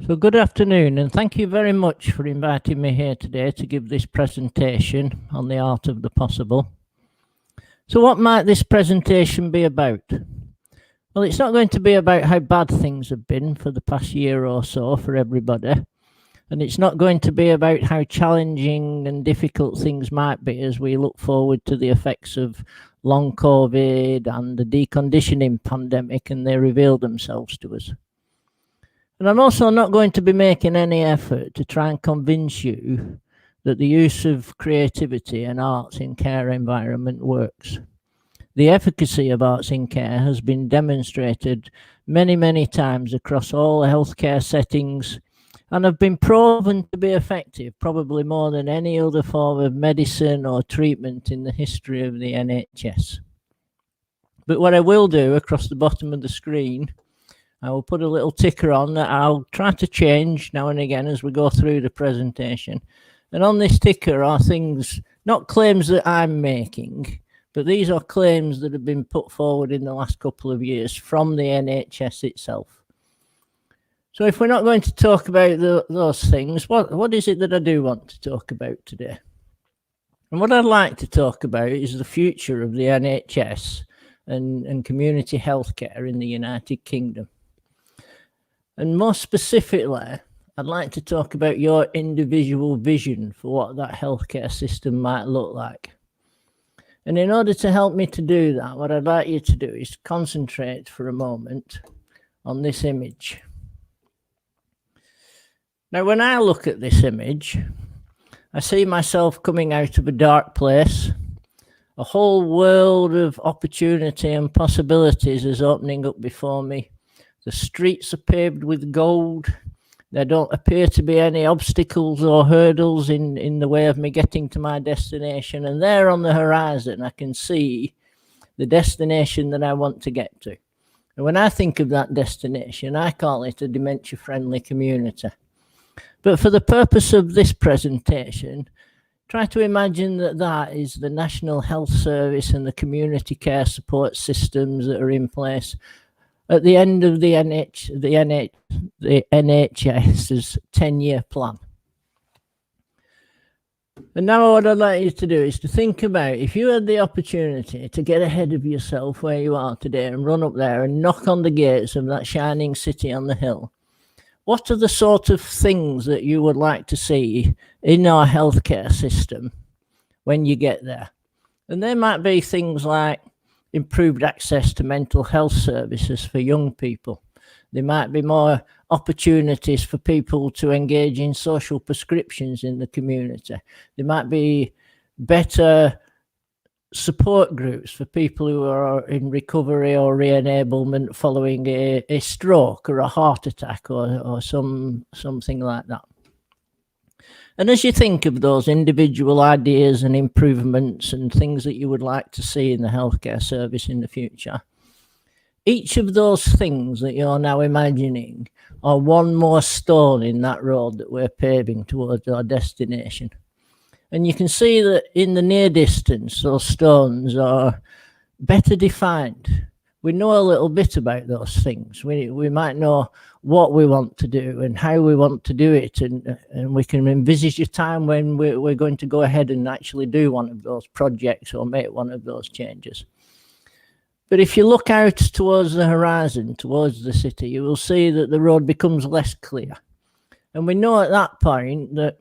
So good afternoon, and thank you very much for inviting me here today to give this presentation on the art of the possible. So what might this presentation be about? Well, it's not going to be about how bad things have been for the past year or so for everybody, and it's not going to be about how challenging and difficult things might be as we look forward to the effects of long COVID and the deconditioning pandemic, and they reveal themselves to us. And I'm also not going to be making any effort to try and convince you that the use of creativity and arts in care environment works. The efficacy of arts in care has been demonstrated many, many times across all healthcare settings and have been proven to be effective, probably more than any other form of medicine or treatment in the history of the NHS. But what I will do across the bottom of the screen, I will put a little ticker on that I'll try to change now and again as we go through the presentation. And on this ticker are things, not claims that I'm making, but these are claims that have been put forward in the last couple of years from the NHS itself. So if we're not going to talk about those things, what is it that I do want to talk about today? And what I'd like to talk about is the future of the NHS and community healthcare in the United Kingdom. And more specifically, I'd like to talk about your individual vision for what that healthcare system might look like. And in order to help me to do that, what I'd like you to do is concentrate for a moment on this image. Now, when I look at this image, I see myself coming out of a dark place. A whole world of opportunity and possibilities is opening up before me. The streets are paved with gold. There don't appear to be any obstacles or hurdles in the way of me getting to my destination. And there on the horizon, I can see the destination that I want to get to. And when I think of that destination, I call it a dementia-friendly community. But for the purpose of this presentation, try to imagine that that is the National Health Service and the community care support systems that are in place at the end of the NHS's 10-year plan. And now what I'd like you to do is to think about, if you had the opportunity to get ahead of yourself where you are today and run up there and knock on the gates of that shining city on the hill, what are the sort of things that you would like to see in our healthcare system when you get there? And there might be things like improved access to mental health services for young people. There might be more opportunities for people to engage in social prescriptions in the community. There might be better support groups for people who are in recovery or re-enablement following a stroke or a heart attack or something like that. And as you think of those individual ideas and improvements and things that you would like to see in the healthcare service in the future, each of those things that you're now imagining are one more stone in that road that we're paving towards our destination. And you can see that in the near distance, those stones are better defined. We know a little bit about those things. We might know what we want to do and how we want to do it. And we can envisage a time when we're going to go ahead and actually do one of those projects or make one of those changes. But if you look out towards the horizon, towards the city, you will see that the road becomes less clear. And we know at that point that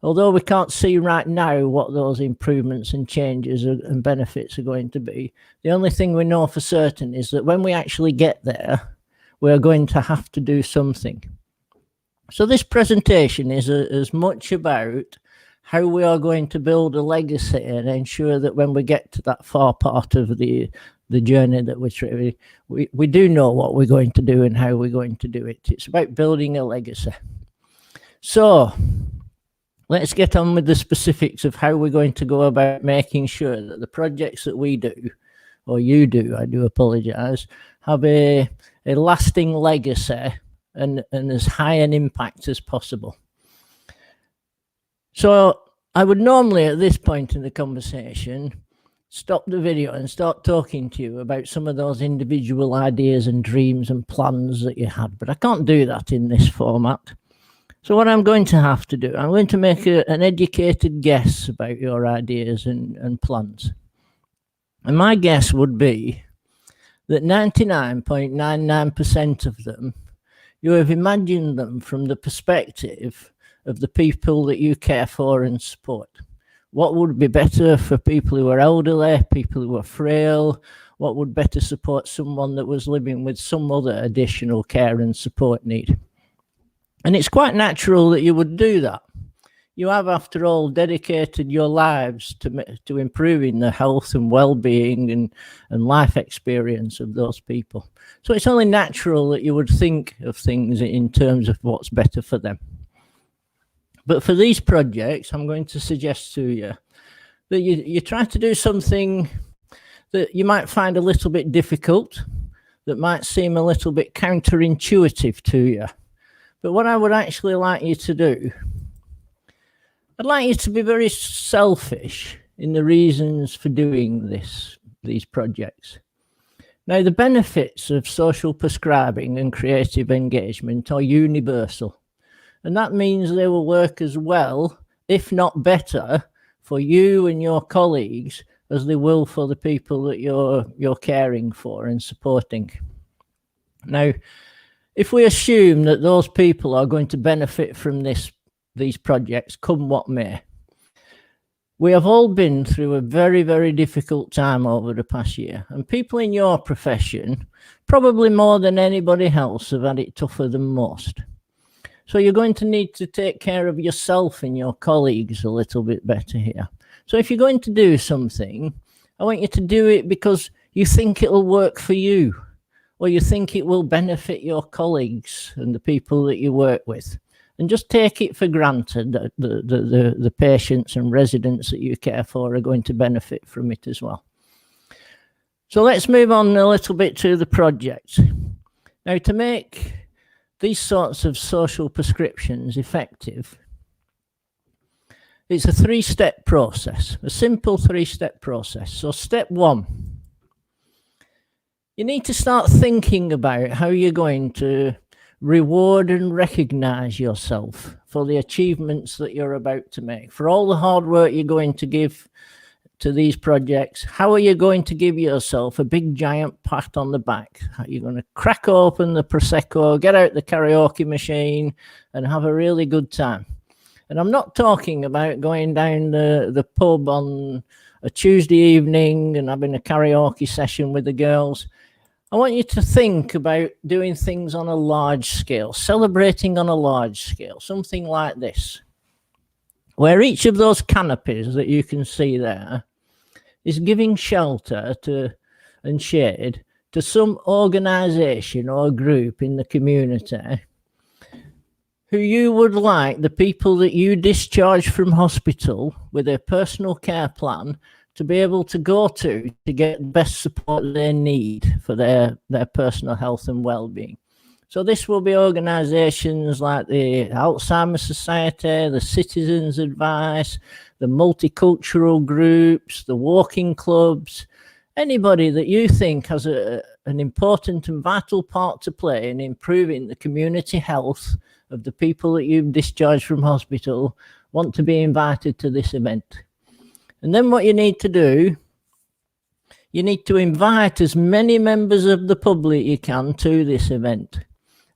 although we can't see right now what those improvements and changes and benefits are going to be, the only thing we know for certain is that when we actually get there, we're going to have to do something. So this presentation is as much about how we are going to build a legacy and ensure that when we get to that far part of the journey that we do know what we're going to do and how we're going to do it. It's about building a legacy. So let's get on with the specifics of how we're going to go about making sure that the projects that we do, or you do, I do apologize, have a lasting legacy and as high an impact as possible. So I would normally at this point in the conversation stop the video and start talking to you about some of those individual ideas and dreams and plans that you had. But I can't do that in this format. So what I'm going to have to do, I'm going to make an educated guess about your ideas and plans. And my guess would be that 99.99% of them, you have imagined them from the perspective of the people that you care for and support. What would be better for people who are elderly, people who are frail? What would better support someone that was living with some other additional care and support need? And it's quite natural that you would do that. You have, after all, dedicated your lives to improving the health and well-being and life experience of those people. So it's only natural that you would think of things in terms of what's better for them. But for these projects, I'm going to suggest to you that you try to do something that you might find a little bit difficult, that might seem a little bit counterintuitive to you. But what I would actually like you to do, I'd like you to be very selfish in the reasons for doing these projects. Now, the benefits of social prescribing and creative engagement are universal. And that means they will work as well, if not better, for you and your colleagues as they will for the people that you're caring for and supporting. Now, if we assume that those people are going to benefit from these projects, come what may, we have all been through a very, very difficult time over the past year. And people in your profession, probably more than anybody else, have had it tougher than most. So you're going to need to take care of yourself and your colleagues a little bit better here. So if you're going to do something, I want you to do it because you think it'll work for you, or you think it will benefit your colleagues and the people that you work with. And just take it for granted that the patients and residents that you care for are going to benefit from it as well. So let's move on a little bit to the project. Now, to make these sorts of social prescriptions effective, it's a three-step process, a simple three-step process. So step one, you need to start thinking about how you're going to reward and recognize yourself for the achievements that you're about to make, for all the hard work you're going to give to these projects. How are you going to give yourself a big giant pat on the back? How are you going to crack open the Prosecco, get out the karaoke machine and have a really good time? And I'm not talking about going down the pub on a Tuesday evening and having a karaoke session with the girls. I want you to think about doing things on a large scale, celebrating on a large scale, something like this, where each of those canopies that you can see there is giving shelter and shade to some organisation or group in the community who you would like the people that you discharge from hospital with a personal care plan to be able to go to get the best support they need for their personal health and well-being. So this will be organisations like the Alzheimer's Society, the Citizens Advice, the multicultural groups, the walking clubs, anybody that you think has an important and vital part to play in improving the community health of the people that you've discharged from hospital want to be invited to this event. And then what you need to do, you need to invite as many members of the public you can to this event.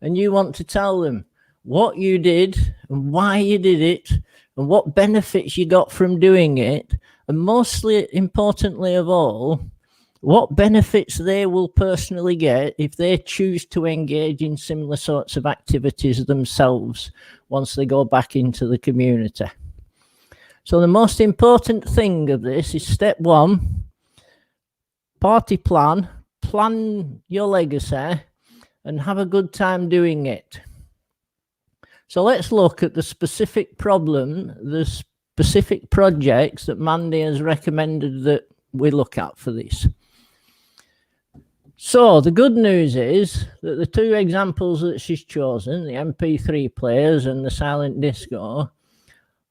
And you want to tell them what you did and why you did it and what benefits you got from doing it. And mostly importantly of all, what benefits they will personally get if they choose to engage in similar sorts of activities themselves once they go back into the community. So the most important thing of this is step one, party plan your legacy and have a good time doing it. So let's look at the specific problem, the specific projects that Mandy has recommended that we look at for this. So the good news is that the two examples that she's chosen, the MP3 players and the silent disco,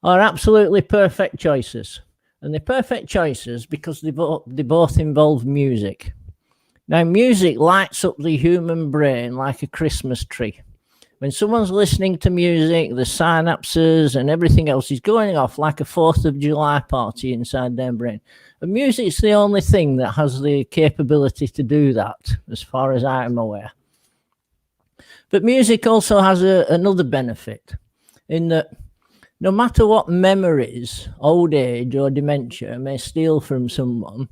are absolutely perfect choices. And they're perfect choices because they both involve music. Now, music lights up the human brain like a Christmas tree. When someone's listening to music, the synapses and everything else is going off like a 4th of July party inside their brain. And music's the only thing that has the capability to do that, as far as I'm aware. But music also has another benefit in that no matter what memories, old age or dementia may steal from someone,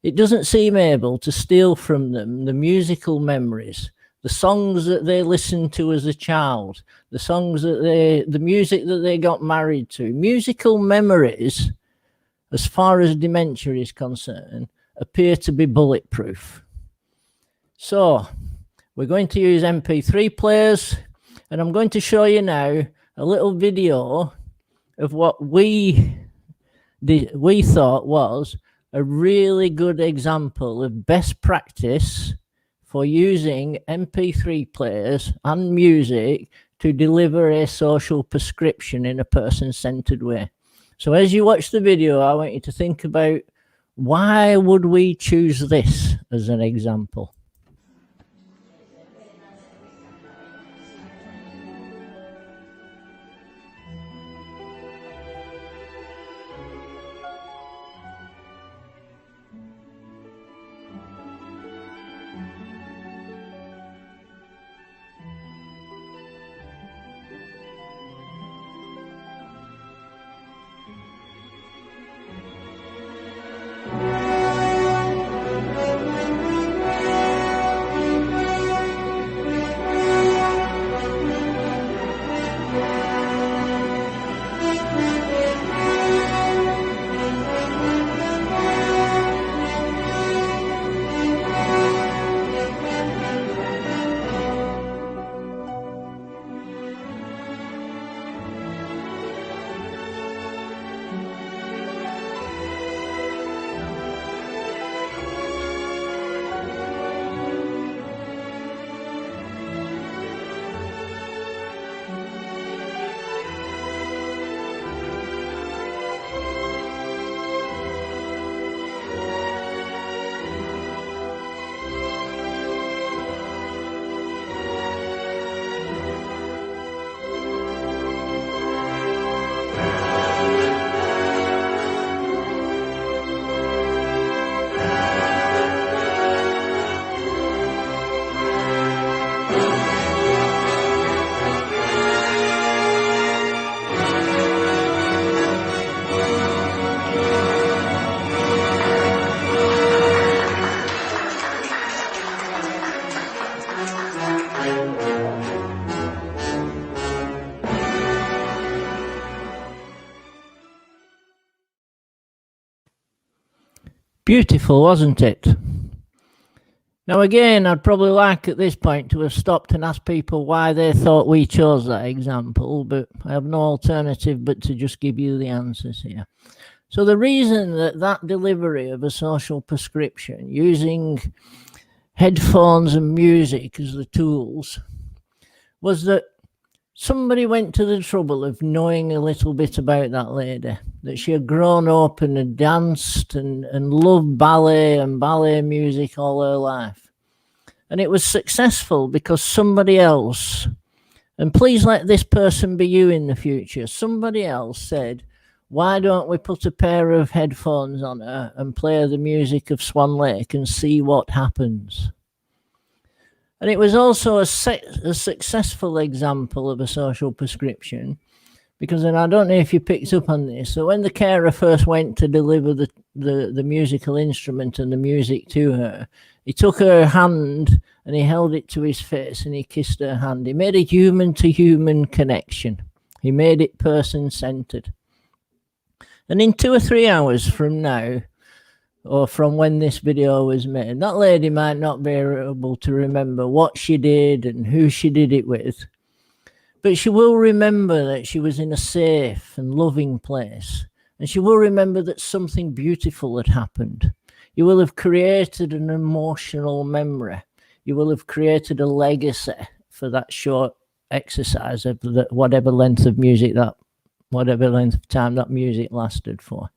it doesn't seem able to steal from them the musical memories, the songs that they listened to as a child, the music that they got married to. Musical memories, as far as dementia is concerned, appear to be bulletproof. So we're going to use MP3 players, and I'm going to show you now a little video of what we thought was a really good example of best practice for using MP3 players and music to deliver a social prescription in a person-centered way. So as you watch the video, I want you to think about, why would we choose this as an example? Beautiful, wasn't it? Now, again, I'd probably like at this point to have stopped and asked people why they thought we chose that example, but I have no alternative but to just give you the answers here. So the reason that delivery of a social prescription using headphones and music as the tools was that somebody went to the trouble of knowing a little bit about that lady, that she had grown up and had danced and loved ballet and ballet music all her life. And it was successful because somebody else, and please let this person be you in the future, somebody else said, why don't we put a pair of headphones on her and play the music of Swan Lake and see what happens? And it was also a successful example of a social prescription because, and I don't know if you picked up on this, so when the carer first went to deliver the musical instrument and the music to her, he took her hand and he held it to his face and he kissed her hand. He made a human-to-human connection. He made it person-centered. And in 2 or 3 hours from now, or from when this video was made, that lady might not be able to remember what she did and who she did it with, but she will remember that she was in a safe and loving place, and she will remember that something beautiful had happened. You will have created an emotional memory. You will have created a legacy for that short exercise of whatever length of time that music lasted for.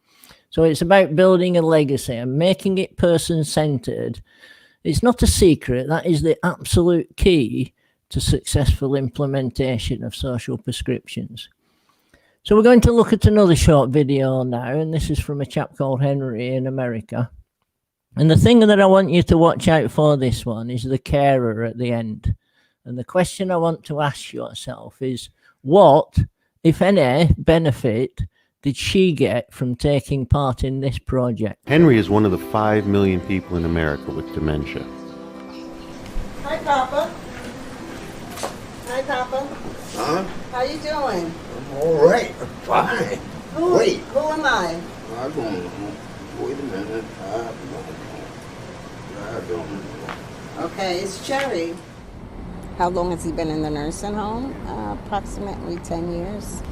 So it's about building a legacy and making it person-centered. It's not a secret. That is the absolute key to successful implementation of social prescriptions. So we're going to look at another short video now, and this is from a chap called Henry in America. And the thing that I want you to watch out for this one is the carer at the end. And the question I want to ask yourself is, what, if any, benefit did she get from taking part in this project? Henry is one of the 5 million people in America with dementia. Hi, Papa. Hi, Papa. Huh? How you doing? I'm all right. I'm fine. Wait. Who am I? I don't know. Wait a minute. I don't know. Okay, it's Cherry. How long has he been in the nursing home? Approximately 10 years.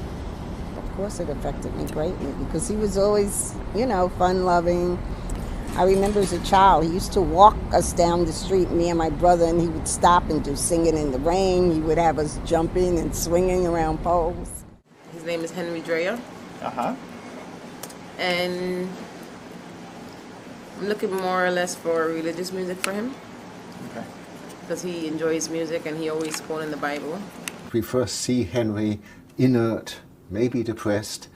Of course it affected me greatly because he was always, you know, fun-loving. I remember as a child, he used to walk us down the street, me and my brother, and he would stop and do Singing in the Rain. He would have us jumping and swinging around poles. His name is Henry Dreyer. Uh-huh. And I'm looking more or less for religious music for him. Okay. Because he enjoys music and he always quoting the Bible. We first see Henry inert, maybe depressed,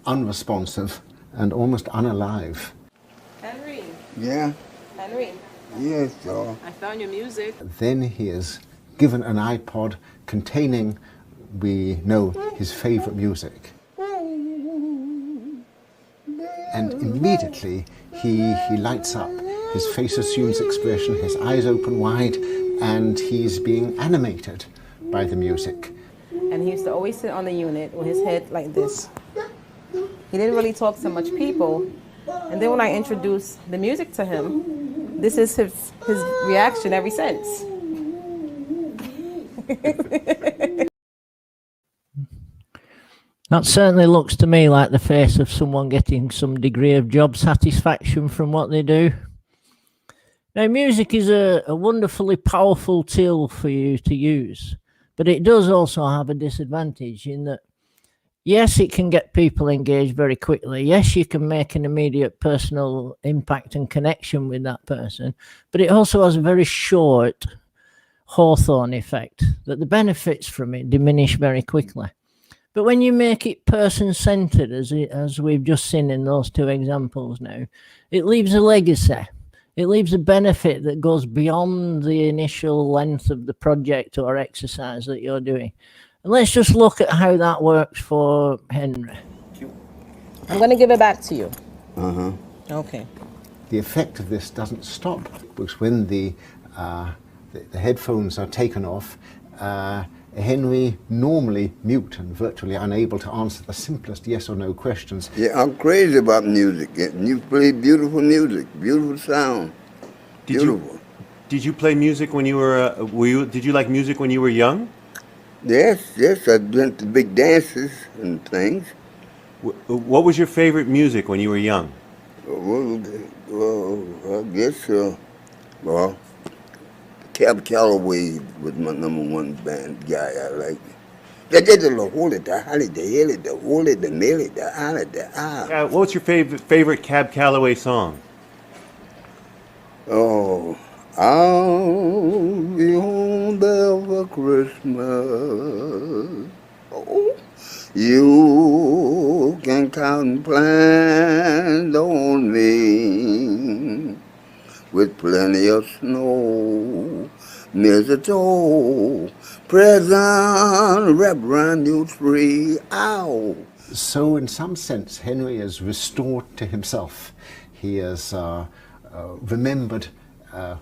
unresponsive, and almost unalive. Henry. Yeah? Henry. Yes, sir. I found your music. Then he is given an iPod containing, we know, his favorite music. And immediately he lights up. His face assumes expression, his eyes open wide, and he's being animated by the music. And he used to always sit on the unit with his head like this. He didn't really talk to much people. And then when I introduced the music to him, this is his reaction ever since. That certainly looks to me like the face of someone getting some degree of job satisfaction from what they do. Now, music is a wonderfully powerful tool for you to use, but it does also have a disadvantage in that, yes, it can get people engaged very quickly. Yes, you can make an immediate personal impact and connection with that person, but it also has a very short Hawthorne effect that the benefits from it diminish very quickly. But when you make it person-centered, as we've just seen in those two examples now, it leaves a legacy. It leaves a benefit that goes beyond the initial length of the project or exercise that you're doing. And let's just look at how that works for Henry. I'm going to give it back to you. Uh-huh. Okay. The effect of this doesn't stop, because when the headphones are taken off, Henry, normally mute and virtually unable to answer the simplest yes or no questions. Yeah, I'm crazy about music. You play beautiful music, beautiful sound. Beautiful. Did you play music when you were, did you like music when you were young? Yes, I went to big dances and things. What was your favorite music when you were young? Well, I guess, Cab Calloway was my #1 band guy. I liked it. They did the hold it, the holly, the hilly, the hold it, the milly, the holly, the ah. What's your favorite Cab Calloway song? Oh, I'll be home there for Christmas. Oh, you can count and plan on me. With plenty of snow, mistletoe, present, wrap around your tree, ow. So in some sense, Henry is restored to himself. He has remembered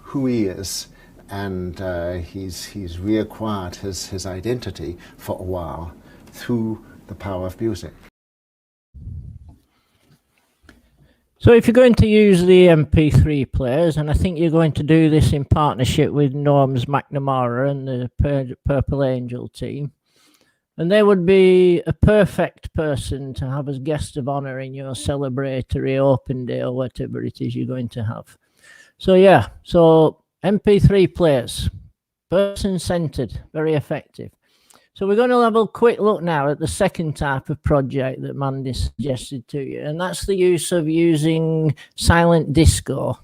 who he is, and he's reacquired his identity for a while through the power of music. So if you're going to use the MP3 players, and I think you're going to do this in partnership with Norm's McNamara and the Purple Angel team, and they would be a perfect person to have as guest of honor in your celebratory open day or whatever it is you're going to have. So yeah, so MP3 players, person-centered, very effective. So we're going to have a quick look now at the second type of project that Mandy suggested to you, and that's the use of using silent disco.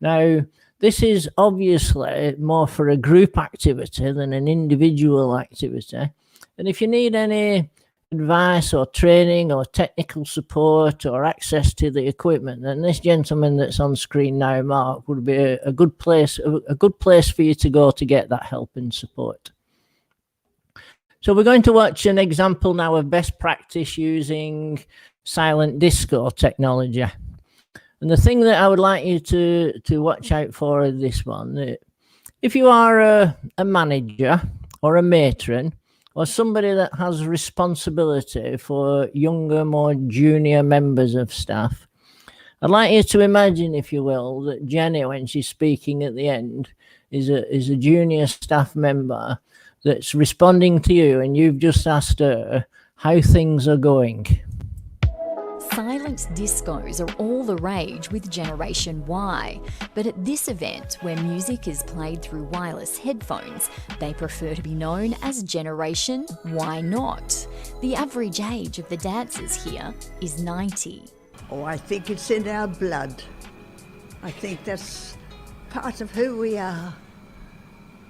Now, this is obviously more for a group activity than an individual activity. And if you need any advice or training or technical support or access to the equipment, then this gentleman that's on screen now, Mark, would be a good place for you to go to get that help and support. So we're going to watch an example now of best practice using silent disco technology. And the thing that I would like you to watch out for is this one. If you are a manager or a matron or somebody that has responsibility for younger, more junior members of staff, I'd like you to imagine, if you will, that Jenny, when she's speaking at the end, is a junior staff member that's responding to you, and you've just asked her how things are going. Silent discos are all the rage with Generation Y, but at this event, where music is played through wireless headphones, they prefer to be known as Generation Why Not. The average age of the dancers here is 90. Oh, I think it's in our blood. I think that's part of who we are.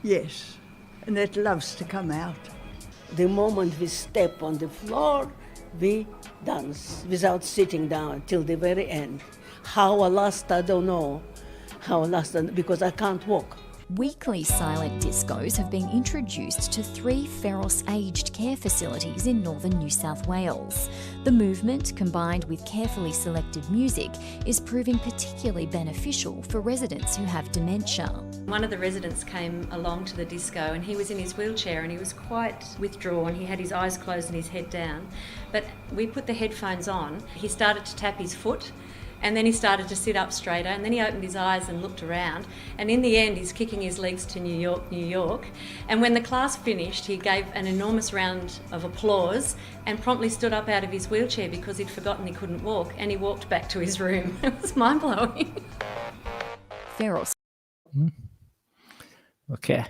Yes, and it loves to come out. The moment we step on the floor, we dance without sitting down till the very end. How I last, I don't know. How I last, because I can't walk. Weekly silent discos have been introduced to 3 Feros aged care facilities in northern New South Wales. The movement, combined with carefully selected music, is proving particularly beneficial for residents who have dementia. One of the residents came along to the disco and he was in his wheelchair and he was quite withdrawn. He had his eyes closed and his head down. But we put the headphones on. He started to tap his foot. And then he started to sit up straighter, and then he opened his eyes and looked around. And in the end, he's kicking his legs to New York, New York. And when the class finished, he gave an enormous round of applause and promptly stood up out of his wheelchair because he'd forgotten he couldn't walk, and he walked back to his room. It was mind-blowing. Feros. Okay.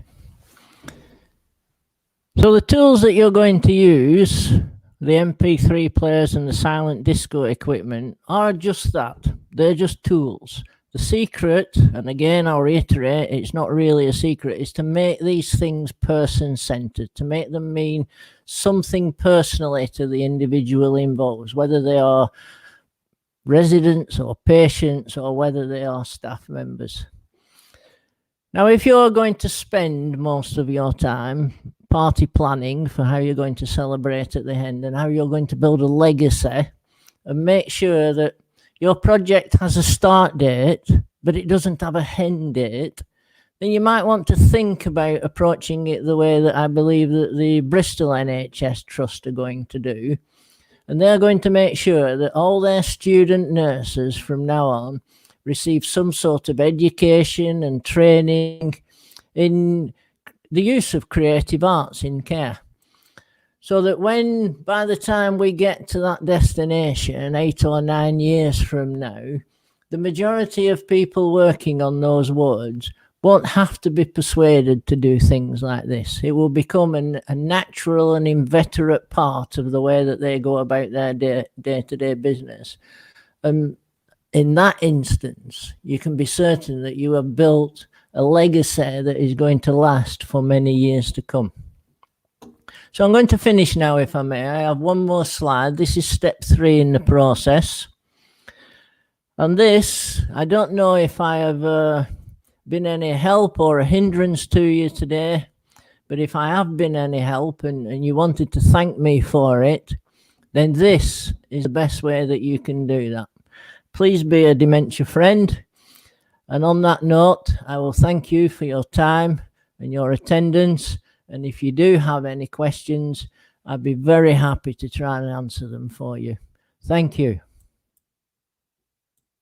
So the tools that you're going to use, the MP3 players and the silent disco equipment, are just that. They're just tools. The secret, and again I'll reiterate, it's not really a secret, is to make these things person-centered, to make them mean something personally to the individual involved, whether they are residents or patients or whether they are staff members. Now, if you're going to spend most of your time party planning for how you're going to celebrate at the end and how you're going to build a legacy, and make sure that your project has a start date, but it doesn't have a end date, then you might want to think about approaching it the way that I believe that the Bristol NHS Trust are going to do. And they're going to make sure that all their student nurses from now on receive some sort of education and training in the use of creative arts in care. So that when, by the time we get to that destination, 8 or 9 years from now, the majority of people working on those wards won't have to be persuaded to do things like this. It will become a natural and inveterate part of the way that they go about their day-to-day business. In that instance, you can be certain that you have built a legacy that is going to last for many years to come. So I'm going to finish now, if I may. I have one more slide. This is step 3 in the process. And this, I don't know if I have been any help or a hindrance to you today, but if I have been any help and you wanted to thank me for it, then this is the best way that you can do that. Please be a dementia friend. And on that note, I will thank you for your time and your attendance. And if you do have any questions, I'd be very happy to try and answer them for you. Thank you.